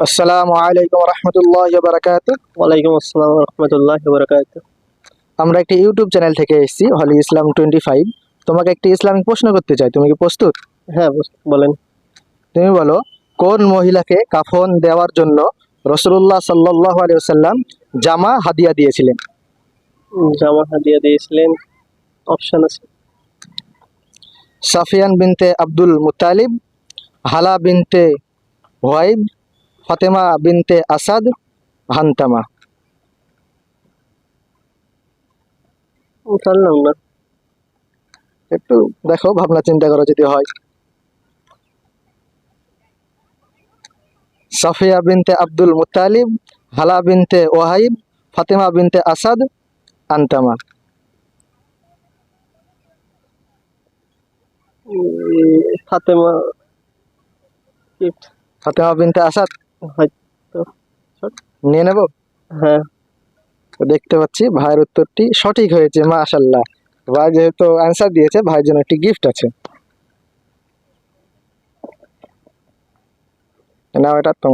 আসসালামু আলাইকুম রহমতুল্লাহ বারাকাত। ওয়ালাইকুম আসসালাম রহমতুল্লাহ বরকাত। আমরা একটি ইউটিউব চ্যানেল থেকে এসেছি, হলি ইসলাম 25। তোমাকে একটি ইসলামিক প্রশ্ন করতে চাই, তুমি কি প্রস্তুত? হ্যাঁ, বলেন। তুমি বলো, কোন মহিলাকে কাফন দেওয়ার জন্য রাসূলুল্লাহ সাল্লাল্লাহু আলাইহি ওয়াসাল্লাম জামা হাদিয়া দিয়েছিলেন? জামা হাদিয়া দিয়েছিলেন, অপশন আছে। সাফিয়ান বিনতে আব্দুল মুত্তালিব, হালা বিনতে ওয়াইব, ফাতেমা বিনতে আসাদ, হান্তামা। জানলাম না। একটু দেখো, ভাবনা চিন্তা করো যদি হয়। সাফিয়া বিনতে আব্দুল মুত্তালিব, হালা বিনতে ওয়াহিব, ফাতেমা বিনতে আসাদ, আন্তামা। ফাতেমা gift ফাতেমা বিনতে আসাদ হয়তো। নিয়ে নেব। হ্যাঁ। তো দেখতে পাচ্ছি ভাইয়ের উত্তরটি সঠিক হয়েছে, মাশাআল্লাহ। ভাই যেহেতু অ্যান্সার দিয়েছে, ভাইয়ের জন্য একটি গিফট আছে। নাও, এটা তোমার।